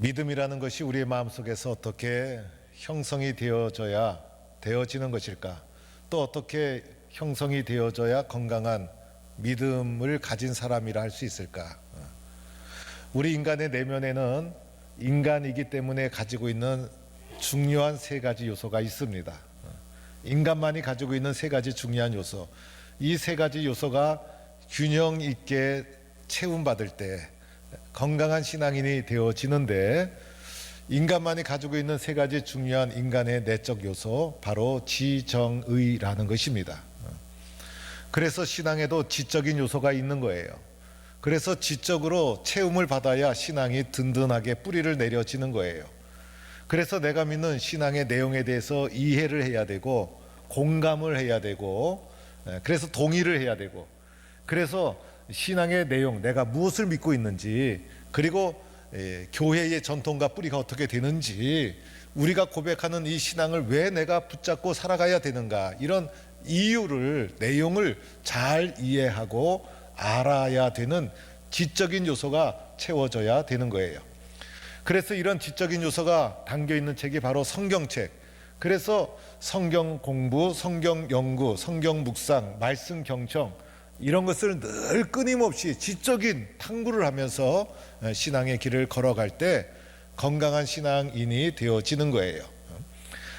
믿음이라는 것이 우리의 마음속에서 어떻게 형성이 되어지는 것일까? 또 어떻게 형성이 되어져야 건강한 믿음을 가진 사람이라 할 수 있을까? 우리 인간의 내면에는 인간이기 때문에 가지고 있는 중요한 세 가지 요소가 있습니다. 인간만이 가지고 있는 세 가지 중요한 요소, 이 세 가지 요소가 균형 있게 채움받을 때 건강한 신앙인이 되어지는데, 인간만이 가지고 있는 세 가지 중요한 인간의 내적 요소, 바로 지정의라는 것입니다. 그래서 신앙에도 지적인 요소가 있는 거예요. 그래서 지적으로 채움을 받아야 신앙이 든든하게 뿌리를 내려지는 거예요. 그래서 내가 믿는 신앙의 내용에 대해서 이해를 해야 되고, 공감을 해야 되고, 그래서 동의를 해야 되고, 그래서 신앙의 내용, 내가 무엇을 믿고 있는지, 그리고 교회의 전통과 뿌리가 어떻게 되는지, 우리가 고백하는 이 신앙을 왜 내가 붙잡고 살아가야 되는가, 이런 이유를, 내용을 잘 이해하고 알아야 되는 지적인 요소가 채워져야 되는 거예요. 그래서 이런 지적인 요소가 담겨 있는 책이 바로 성경책. 그래서 성경 공부, 성경 연구, 성경 묵상, 말씀 경청, 이런 것을 늘 끊임없이 지적인 탐구를 하면서 신앙의 길을 걸어갈 때 건강한 신앙인이 되어지는 거예요.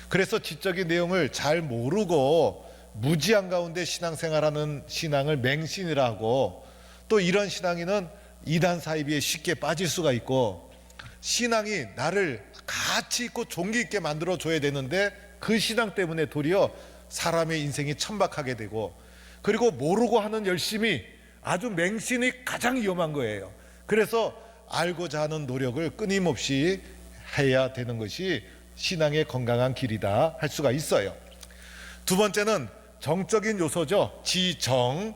그래서 지적인 내용을 잘 모르고 무지한 가운데 신앙생활하는 신앙을 맹신이라 하고, 또 이런 신앙인은 이단 사이비에 쉽게 빠질 수가 있고, 신앙이 나를 가치 있고 종기 있게 만들어 줘야 되는데 그 신앙 때문에 도리어 사람의 인생이 천박하게 되고, 그리고 모르고 하는 열심이, 아주 맹신이 가장 위험한 거예요. 그래서 알고자 하는 노력을 끊임없이 해야 되는 것이 신앙의 건강한 길이다 할 수가 있어요. 두 번째는 정적인 요소죠. 지정.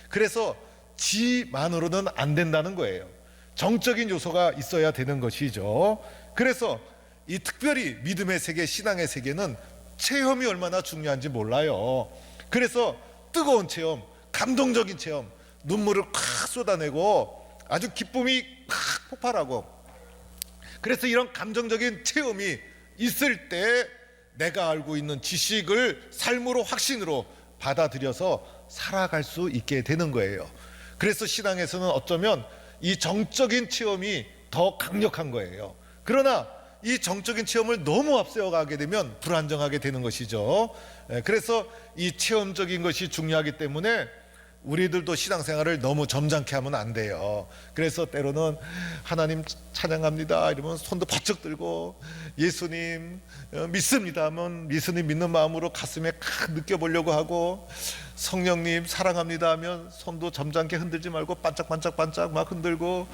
그래서 지만으로는 안 된다는 거예요. 정적인 요소가 있어야 되는 것이죠. 그래서 이 특별히 믿음의 세계, 신앙의 세계는 체험이 얼마나 중요한지 몰라요. 그래서 뜨거운 체험, 감동적인 체험, 눈물을 콱 쏟아내고 아주 기쁨이 콱 폭발하고, 그래서 이런 감정적인 체험이 있을 때 내가 알고 있는 지식을 삶으로, 확신으로 받아들여서 살아갈 수 있게 되는 거예요. 그래서 신앙에서는 어쩌면 이 정적인 체험이 더 강력한 거예요. 그러나 이 정적인 체험을 너무 앞세워가게 되면 불안정하게 되는 것이죠. 그래서 이 체험적인 것이 중요하기 때문에 우리들도 신앙생활을 너무 점잖게 하면 안 돼요. 그래서 때로는 하나님 찬양합니다 이러면 손도 바짝 들고, 예수님 믿습니다 하면 예수님 믿는 마음으로 가슴에 느껴보려고 하고, 성령님 사랑합니다 하면 손도 점잖게 흔들지 말고 반짝반짝 막 흔들고,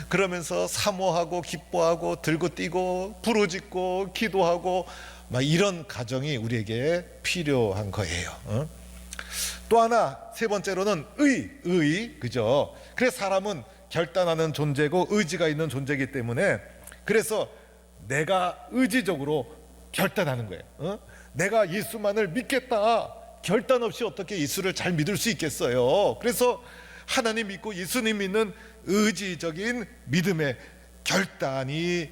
그러면서 사모하고 기뻐하고 들고 뛰고 부르짖고 기도하고, 막 이런 가정이 우리에게 필요한 거예요. 또 하나, 세 번째로는 그죠? 그래서 사람은 결단하는 존재고 의지가 있는 존재이기 때문에, 그래서 내가 의지적으로 결단하는 거예요. 내가 예수만을 믿겠다, 결단 없이 어떻게 예수를 잘 믿을 수 있겠어요? 그래서 하나님 믿고 예수님 믿는 의지적인 믿음의 결단이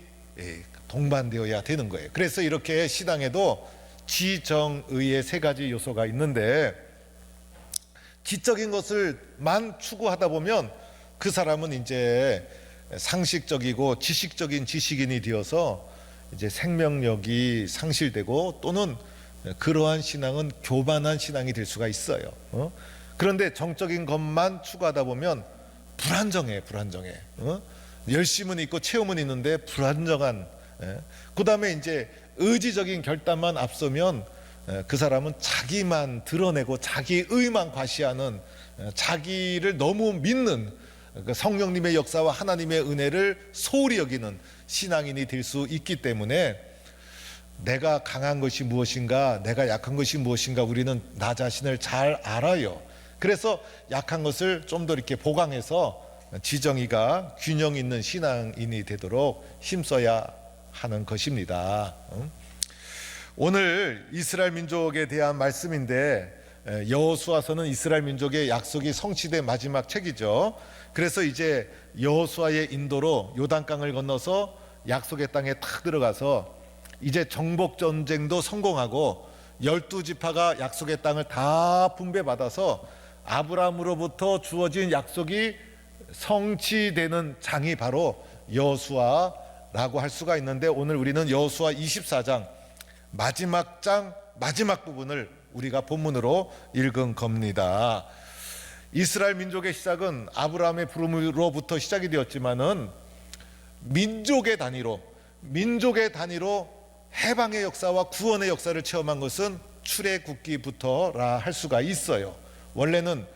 동반되어야 되는 거예요. 그래서 이렇게 신앙에도 지정의의 세 가지 요소가 있는데, 지적인 것을만 추구하다 보면 그 사람은 이제 상식적이고 지식적인 지식인이 되어서 이제 생명력이 상실되고, 또는 그러한 신앙은 교만한 신앙이 될 수가 있어요. 그런데 정적인 것만 추구하다 보면 불안정해. 열심은 있고 체험은 있는데 불안정한. 그 다음에 이제 의지적인 결단만 앞서면 그 사람은 자기만 드러내고 자기의만 과시하는, 자기를 너무 믿는, 성령님의 역사와 하나님의 은혜를 소홀히 여기는 신앙인이 될 수 있기 때문에, 내가 강한 것이 무엇인가, 내가 약한 것이 무엇인가, 우리는 나 자신을 잘 알아요. 그래서 약한 것을 좀 더 이렇게 보강해서 지정의가 균형 있는 신앙인이 되도록 힘써야 하는 것입니다. 오늘 이스라엘 민족에 대한 말씀인데, 여호수아서는 이스라엘 민족의 약속이 성취된 마지막 책이죠. 그래서 이제 여호수아의 인도로 요단강을 건너서 약속의 땅에 탁 들어가서 이제 정복 전쟁도 성공하고 12지파가 약속의 땅을 다 분배받아서 아브라함으로부터 주어진 약속이 성취되는 장이 바로 여호수아라고 할 수가 있는데, 오늘 우리는 여호수아 24장 마지막 장 마지막 부분을 우리가 본문으로 읽은 겁니다. 이스라엘 민족의 시작은 아브라함의 부름으로부터 시작이 되었지만은 민족의 단위로 해방의 역사와 구원의 역사를 체험한 것은 출애굽기부터라 할 수가 있어요. 원래는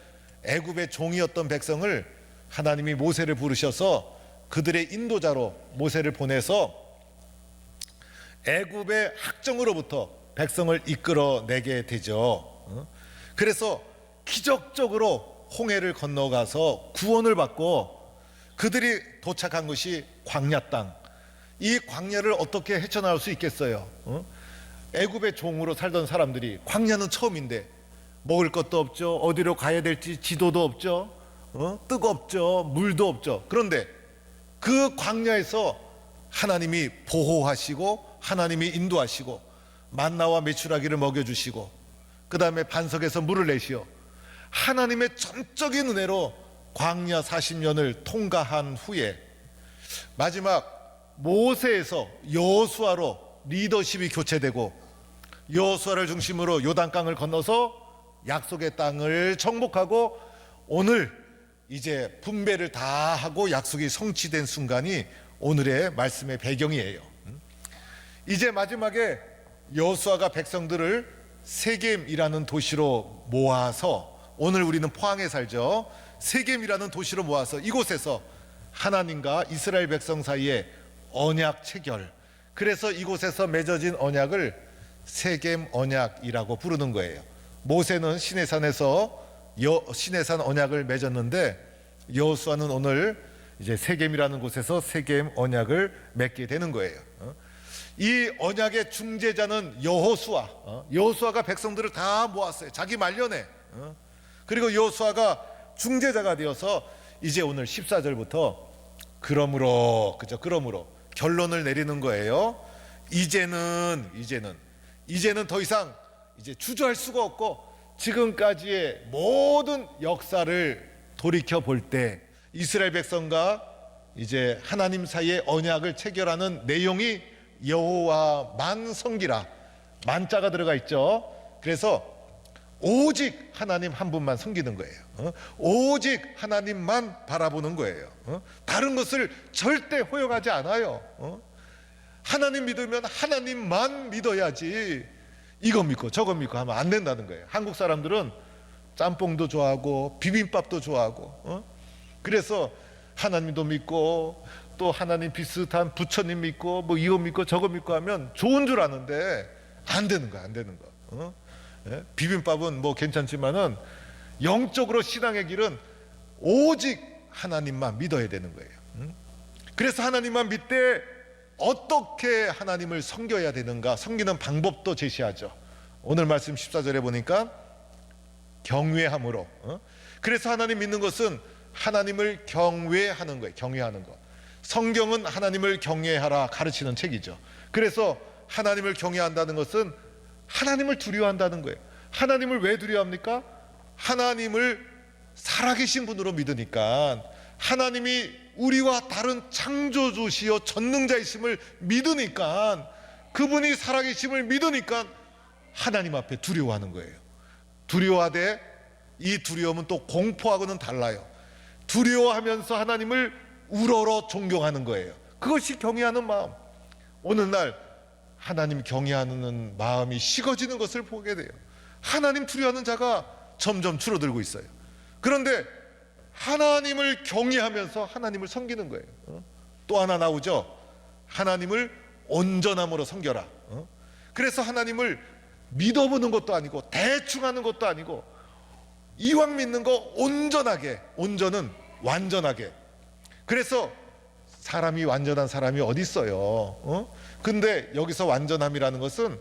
애굽의 종이었던 백성을 하나님이 모세를 부르셔서 그들의 인도자로 모세를 보내서 애굽의 학정으로부터 백성을 이끌어내게 되죠. 그래서 기적적으로 홍해를 건너가서 구원을 받고 그들이 도착한 것이 광야 땅. 이 광야를 어떻게 헤쳐나올 수 있겠어요? 애굽의 종으로 살던 사람들이 광야는 처음인데 먹을 것도 없죠. 어디로 가야 될지 지도도 없죠. 뜨겁죠. 물도 없죠. 그런데 그 광야에서 하나님이 보호하시고 하나님이 인도하시고 만나와 메추라기를 먹여주시고 그 다음에 반석에서 물을 내시어 하나님의 전적인 은혜로 광야 40년을 통과한 후에 마지막 모세에서 여호수아로 리더십이 교체되고 여호수아를 중심으로 요단강을 건너서 약속의 땅을 정복하고 오늘 이제 분배를 다 하고 약속이 성취된 순간이 오늘의 말씀의 배경이에요. 이제 마지막에 여호수아가 백성들을 세겜이라는 도시로 모아서, 오늘 우리는 포항에 살죠. 세겜이라는 도시로 모아서 이곳에서 하나님과 이스라엘 백성 사이에 언약 체결, 그래서 이곳에서 맺어진 언약을 세겜 언약이라고 부르는 거예요. 모세는 시내산에서 시내산 언약을 맺었는데 여호수아는 오늘 이제 세겜이라는 곳에서 세겜 언약을 맺게 되는 거예요. 이 언약의 중재자는 여호수아가 백성들을 다 모았어요. 자기 말년에. 그리고 여호수아가 중재자가 되어서 이제 오늘 14절부터 그러므로 결론을 내리는 거예요. 이제는 더 이상 이제 주저할 수가 없고 지금까지의 모든 역사를 돌이켜 볼 때 이스라엘 백성과 이제 하나님 사이의 언약을 체결하는 내용이 여호와만 섬기라, 만자가 들어가 있죠. 그래서 오직 하나님 한 분만 섬기는 거예요. 오직 하나님만 바라보는 거예요. 다른 것을 절대 허용하지 않아요. 하나님 믿으면 하나님만 믿어야지 이거 믿고 저거 믿고 하면 안 된다는 거예요. 한국 사람들은 짬뽕도 좋아하고 비빔밥도 좋아하고 그래서 하나님도 믿고 또 하나님 비슷한 부처님 믿고 뭐 이거 믿고 저거 믿고 하면 좋은 줄 아는데 안 되는 거. 비빔밥은 뭐 괜찮지만은 영적으로 신앙의 길은 오직 하나님만 믿어야 되는 거예요. 그래서 하나님만 믿되 어떻게 하나님을 섬겨야 되는가, 섬기는 방법도 제시하죠. 오늘 말씀 14절에 보니까 경외함으로. 그래서 하나님 믿는 것은 하나님을 경외하는 거예요. 경외하는 거. 성경은 하나님을 경외하라 가르치는 책이죠. 그래서 하나님을 경외한다는 것은 하나님을 두려워한다는 거예요. 하나님을 왜 두려워합니까? 하나님을 살아계신 분으로 믿으니까, 하나님이 우리와 다른 창조주시여 전능자이심을 믿으니까, 그분이 살아계심을 믿으니까 하나님 앞에 두려워하는 거예요. 두려워하되 이 두려움은 또 공포하고는 달라요. 두려워하면서 하나님을 우러러 존경하는 거예요. 그것이 경외하는 마음. 오늘날 하나님 경외하는 마음이 식어지는 것을 보게 돼요. 하나님 두려워하는 자가 점점 줄어들고 있어요. 그런데 하나님을 경외하면서 하나님을 섬기는 거예요. 또 하나 나오죠. 하나님을 온전함으로 섬겨라. 그래서 하나님을 믿어보는 것도 아니고 대충 하는 것도 아니고 이왕 믿는 거 온전하게, 온전은 완전하게. 그래서 사람이 완전한 사람이 어디 있어요? 근데 여기서 완전함이라는 것은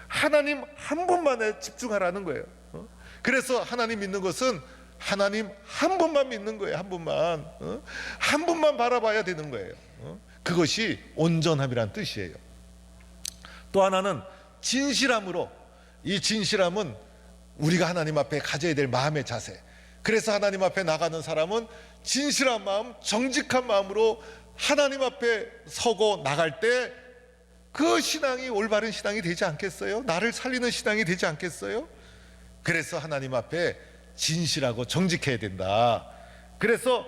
하나님 한 분만에 집중하라는 거예요. 그래서 하나님 믿는 것은 하나님 한 분만 믿는 거예요. 한 분만 바라봐야 되는 거예요. 그것이 온전함이란 뜻이에요. 또 하나는 진실함으로, 이 진실함은 우리가 하나님 앞에 가져야 될 마음의 자세. 그래서 하나님 앞에 나가는 사람은 진실한 마음, 정직한 마음으로 하나님 앞에 서고 나갈 때 그 신앙이 올바른 신앙이 되지 않겠어요? 나를 살리는 신앙이 되지 않겠어요? 그래서 하나님 앞에 진실하고 정직해야 된다. 그래서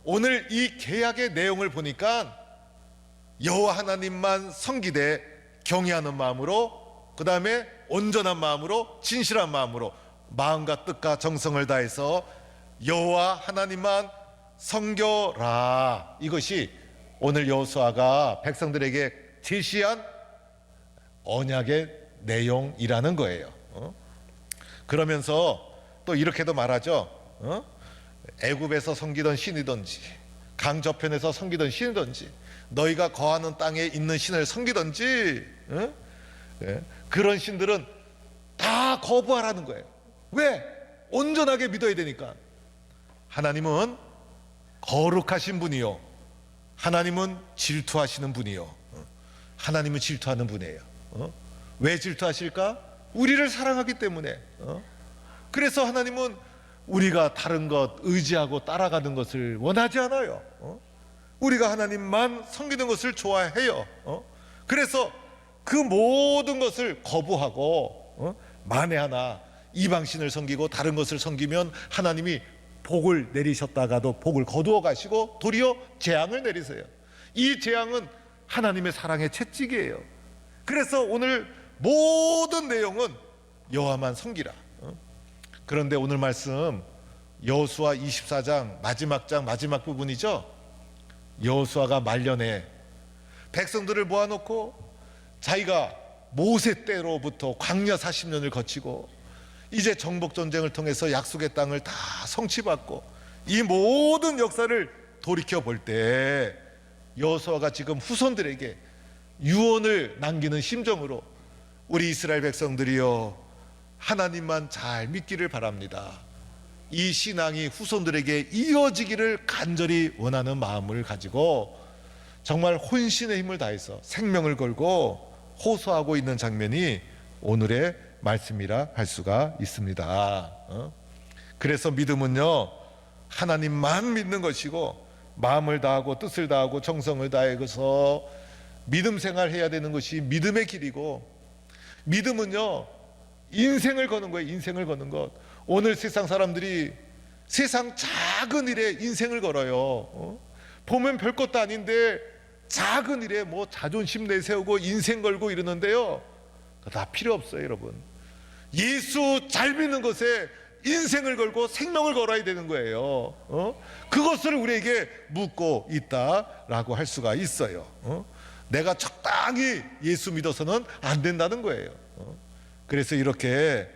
오늘 이 계약의 내용을 보니까 여호와 하나님만 섬기되 경외하는 마음으로, 그 다음에 온전한 마음으로, 진실한 마음으로 마음과 뜻과 정성을 다해서 여호와 하나님만 섬겨라. 이것이 오늘 여호수아가 백성들에게 제시한 언약의 내용이라는 거예요. 그러면서 또 이렇게도 말하죠. 애굽에서 섬기던 신이든지 강 저편에서 섬기던 신이든지 너희가 거하는 땅에 있는 신을 섬기든지 그런 신들은 다 거부하라는 거예요. 왜? 온전하게 믿어야 되니까. 하나님은 거룩하신 분이요, 하나님은 질투하시는 분이요, 하나님은 질투하는 분이에요. 왜 질투하실까? 우리를 사랑하기 때문에. 그래서 하나님은 우리가 다른 것 의지하고 따라가는 것을 원하지 않아요. 우리가 하나님만 섬기는 것을 좋아해요. 그래서 그 모든 것을 거부하고 만에 하나 이방신을 섬기고 다른 것을 섬기면 하나님이 복을 내리셨다가도 복을 거두어 가시고 도리어 재앙을 내리세요. 이 재앙은 하나님의 사랑의 채찍이에요. 그래서 오늘 모든 내용은 여호와만 섬기라. 그런데 오늘 말씀 여호수아 24장 마지막 장 마지막 부분이죠. 여호수아가 말년에 백성들을 모아놓고 자기가 모세 때로부터 광야 40년을 거치고 이제 정복 전쟁을 통해서 약속의 땅을 다 성취받고 이 모든 역사를 돌이켜 볼 때 여호수아가 지금 후손들에게 유언을 남기는 심정으로 우리 이스라엘 백성들이여 하나님만 잘 믿기를 바랍니다. 이 신앙이 후손들에게 이어지기를 간절히 원하는 마음을 가지고 정말 혼신의 힘을 다해서 생명을 걸고 호소하고 있는 장면이 오늘의 말씀이라 할 수가 있습니다. 그래서 믿음은요, 하나님만 믿는 것이고 마음을 다하고 뜻을 다하고 정성을 다해서 믿음 생활해야 되는 것이 믿음의 길이고, 믿음은요 인생을 거는 거예요. 인생을 거는 것. 오늘 세상 사람들이 세상 작은 일에 인생을 걸어요. 보면 별것도 아닌데 작은 일에 뭐 자존심 내세우고 인생 걸고 이러는데요, 다 필요 없어요. 여러분, 예수 잘 믿는 것에 인생을 걸고 생명을 걸어야 되는 거예요. 그것을 우리에게 묻고 있다라고 할 수가 있어요. 내가 적당히 예수 믿어서는 안 된다는 거예요. 그래서 이렇게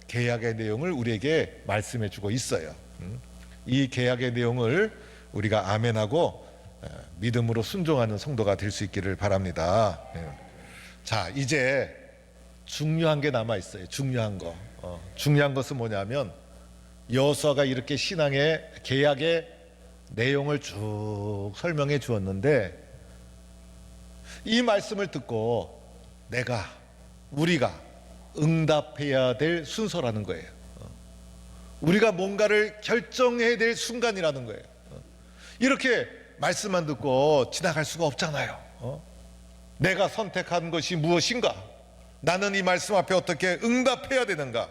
계약의 내용을 우리에게 말씀해 주고 있어요. 이 계약의 내용을 우리가 아멘하고 믿음으로 순종하는 성도가 될 수 있기를 바랍니다. 자, 이제 중요한 게 남아 있어요. 중요한 거. 중요한 것은 뭐냐면 여호수아가 이렇게 신앙의 계약의 내용을 쭉 설명해 주었는데 이 말씀을 듣고 우리가 응답해야 될 순서라는 거예요. 우리가 뭔가를 결정해야 될 순간이라는 거예요. 이렇게 말씀만 듣고 지나갈 수가 없잖아요. 내가 선택한 것이 무엇인가? 나는 이 말씀 앞에 어떻게 응답해야 되는가?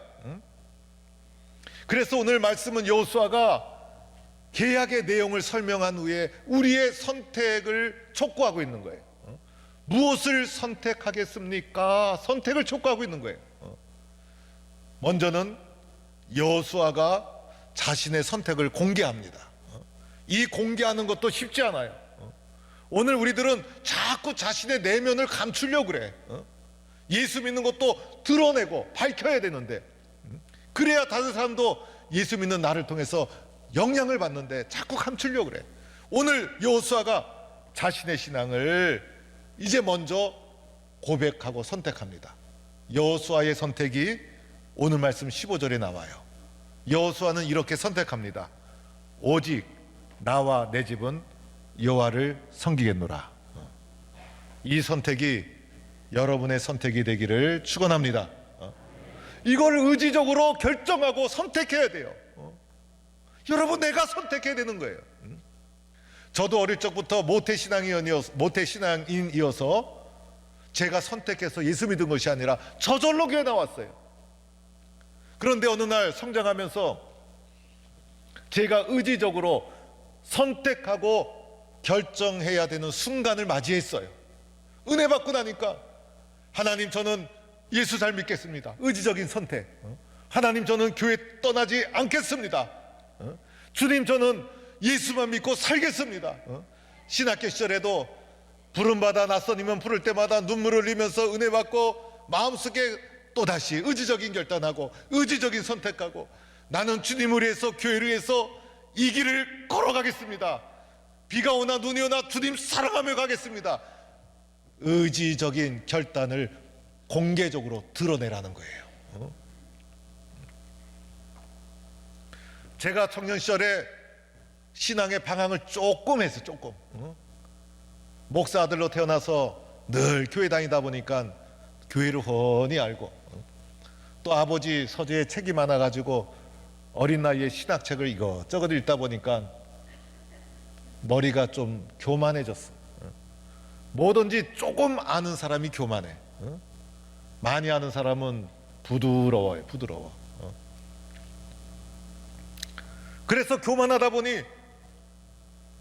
그래서 오늘 말씀은 여호수아가 계약의 내용을 설명한 후에 우리의 선택을 촉구하고 있는 거예요. 무엇을 선택하겠습니까? 선택을 촉구하고 있는 거예요. 먼저는 여호수아가 자신의 선택을 공개합니다. 이 공개하는 것도 쉽지 않아요. 오늘 우리들은 자꾸 자신의 내면을 감추려고 그래. 예수 믿는 것도 드러내고 밝혀야 되는데, 그래야 다른 사람도 예수 믿는 나를 통해서 영향을 받는데 자꾸 감추려고 그래. 오늘 여호수아가 자신의 신앙을 이제 먼저 고백하고 선택합니다. 여호수아의 선택이 오늘 말씀 15절에 나와요. 여호수아는 이렇게 선택합니다. 오직 나와 내 집은 여호와를 섬기겠노라. 이 선택이 여러분의 선택이 되기를 축원합니다. 이걸 의지적으로 결정하고 선택해야 돼요. 여러분, 내가 선택해야 되는 거예요. 저도 어릴 적부터 모태신앙인이어서 제가 선택해서 예수 믿은 것이 아니라 저절로 교회 나왔어요. 그런데 어느 날 성장하면서 제가 의지적으로 선택하고 결정해야 되는 순간을 맞이했어요. 은혜 받고 나니까, 하나님, 저는 예수 잘 믿겠습니다. 의지적인 선택. 하나님, 저는 교회 떠나지 않겠습니다. 주님, 저는 예수만 믿고 살겠습니다. 신학교 시절에도 부름받아 낯선이면 부를 때마다 눈물을 흘리면서 은혜 받고 마음속에 또다시 의지적인 결단하고 의지적인 선택하고, 나는 주님을 위해서, 교회를 위해서 이 길을 걸어가겠습니다. 비가 오나 눈이 오나 주님 사랑하며 가겠습니다. 의지적인 결단을 공개적으로 드러내라는 거예요. 제가 청년 시절에 신앙의 방황을 조금 했어요. 조금. 목사 아들로 태어나서 늘 교회 다니다 보니까 교회를 훤히 알고, 또 아버지 서재에 책이 많아가지고 어린 나이에 신학책을 이것저것 읽다 보니까 머리가 좀 교만해졌어. 뭐든지 조금 아는 사람이 교만해. 많이 아는 사람은 부드러워요. 부드러워. 그래서 교만하다 보니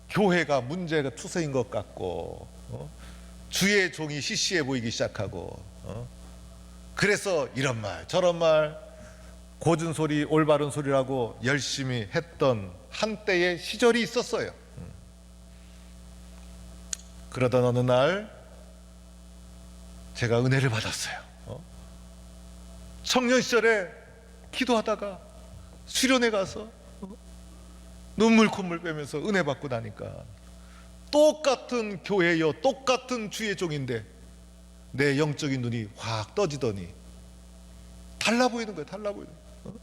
교회가 문제가 투서인 것 같고, 주의 종이 시시해 보이기 시작하고, 그래서 이런 말 저런 말 고든 소리 올바른 소리라고 열심히 했던 한때의 시절이 있었어요. 그러던 어느 날 제가 은혜를 받았어요. 청년 시절에 기도하다가 수련회 가서 눈물 콧물 빼면서 은혜 받고 나니까 똑같은 교회요, 똑같은 주의 종인데 내 영적인 눈이 확 떠지더니 달라 보이는 거예요. 달라 보이는 거예요.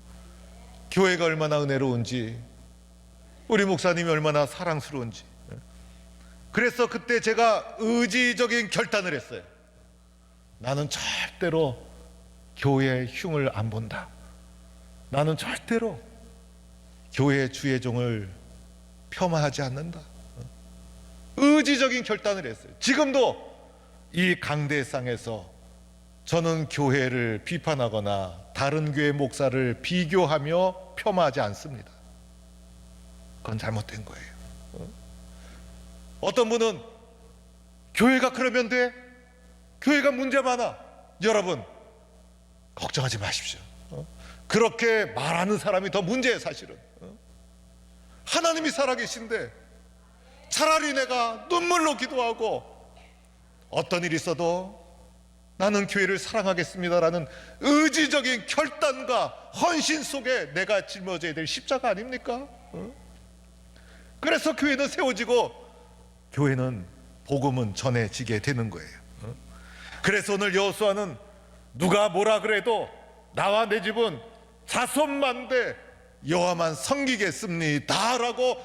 교회가 얼마나 은혜로운지, 우리 목사님이 얼마나 사랑스러운지. 그래서 그때 제가 의지적인 결단을 했어요. 나는 절대로 교회의 흉을 안 본다. 나는 절대로 교회 주의 종을 폄하하지 않는다. 의지적인 결단을 했어요. 지금도 이 강대상에서 저는 교회를 비판하거나 다른 교회 목사를 비교하며 폄하하지 않습니다. 그건 잘못된 거예요. 어떤 분은 교회가 그러면 돼? 교회가 문제 많아. 여러분, 걱정하지 마십시오. 그렇게 말하는 사람이 더 문제예요. 사실은 하나님이 살아계신데 차라리 내가 눈물로 기도하고 어떤 일이 있어도 나는 교회를 사랑하겠습니다라는 의지적인 결단과 헌신 속에 내가 짊어져야 될 십자가 아닙니까? 그래서 교회는 세워지고 교회는 복음은 전해지게 되는 거예요. 그래서 오늘 여호수아는 누가 뭐라 그래도 나와 내 집은 자손만대 여호와만 섬기겠습니다 라고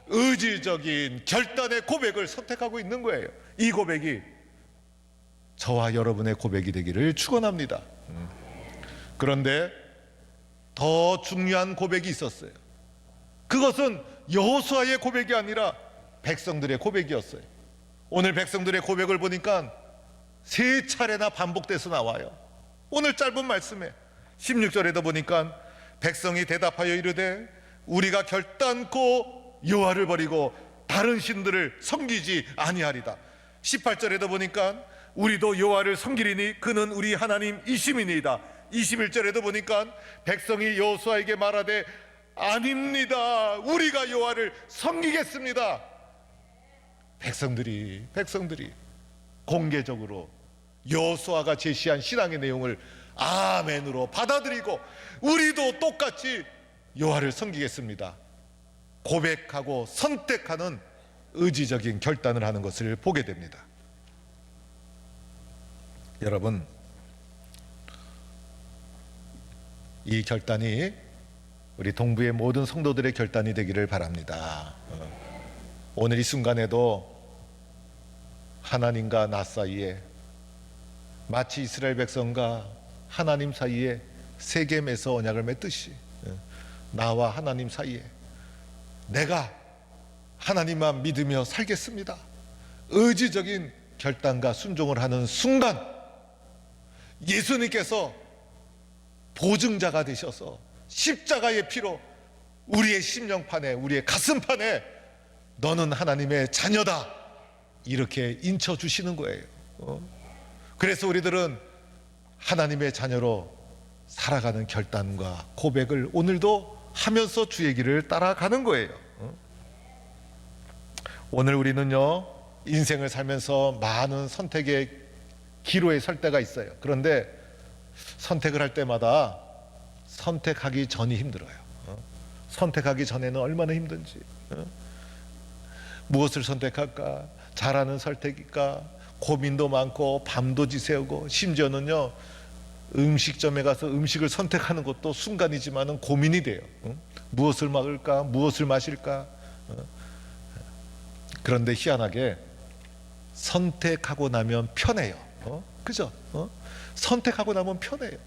의지적인 결단의 고백을 선택하고 있는 거예요. 이 고백이 저와 여러분의 고백이 되기를 축원합니다. 그런데 더 중요한 고백이 있었어요. 그것은 여호수아의 고백이 아니라 백성들의 고백이었어요. 오늘 백성들의 고백을 보니까 세 차례나 반복돼서 나와요. 오늘 짧은 말씀에 16절에도 보니까 백성이 대답하여 이르되 우리가 결단코 여호와를 버리고 다른 신들을 섬기지 아니하리다. 18절에도 보니까 우리도 여호와를 섬기리니 그는 우리 하나님이심이니이다. 21절에도 보니까 백성이 여호수아에게 말하되 아닙니다. 우리가 여호와를 섬기겠습니다. 백성들이 공개적으로 여호수아가 제시한 신앙의 내용을 아멘으로 받아들이고 우리도 똑같이 여호와를 섬기겠습니다 고백하고 선택하는 의지적인 결단을 하는 것을 보게 됩니다. 여러분, 이 결단이 우리 동부의 모든 성도들의 결단이 되기를 바랍니다. 오늘 이 순간에도 하나님과 나 사이에, 마치 이스라엘 백성과 하나님 사이에 세겜에서 언약을 맺듯이 나와 하나님 사이에 내가 하나님만 믿으며 살겠습니다, 의지적인 결단과 순종을 하는 순간 예수님께서 보증자가 되셔서 십자가의 피로 우리의 심령판에, 우리의 가슴판에 너는 하나님의 자녀다 이렇게 인쳐주시는 거예요. 그래서 우리들은 하나님의 자녀로 살아가는 결단과 고백을 오늘도 하면서 주의 길을 따라가는 거예요. 오늘 우리는요, 인생을 살면서 많은 선택의 기로에 설 때가 있어요. 그런데 선택을 할 때마다 선택하기 전이 힘들어요. 선택하기 전에는 얼마나 힘든지. 무엇을 선택할까? 잘하는 선택일까? 고민도 많고 밤도 지새우고, 심지어는요 음식점에 가서 음식을 선택하는 것도 순간이지만은 고민이 돼요. 무엇을 먹을까? 무엇을 마실까? 그런데 희한하게 선택하고 나면 편해요. 그죠? 선택하고 나면 편해요.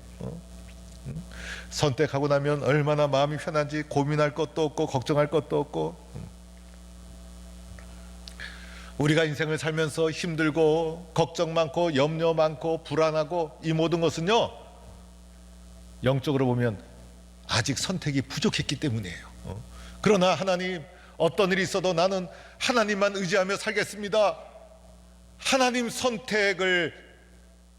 선택하고 나면 얼마나 마음이 편한지 고민할 것도 없고 걱정할 것도 없고. 우리가 인생을 살면서 힘들고 걱정 많고 염려 많고 불안하고 이 모든 것은요, 영적으로 보면 아직 선택이 부족했기 때문이에요. 그러나 하나님, 어떤 일이 있어도 나는 하나님만 의지하며 살겠습니다, 하나님 선택을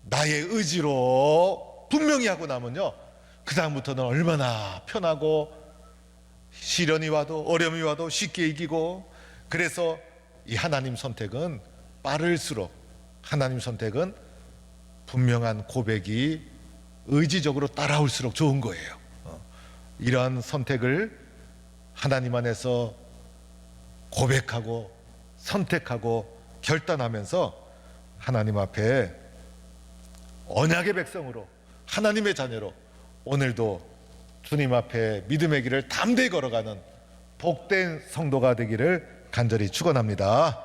나의 의지로 분명히 하고 나면요, 그 다음부터는 얼마나 편하고, 시련이 와도 어려움이 와도 쉽게 이기고. 그래서 이 하나님 선택은 빠를수록, 하나님 선택은 분명한 고백이 의지적으로 따라올수록 좋은 거예요. 이러한 선택을 하나님 안에서 고백하고 선택하고 결단하면서 하나님 앞에 언약의 백성으로, 하나님의 자녀로 오늘도 주님 앞에 믿음의 길을 담대히 걸어가는 복된 성도가 되기를 간절히 축원합니다.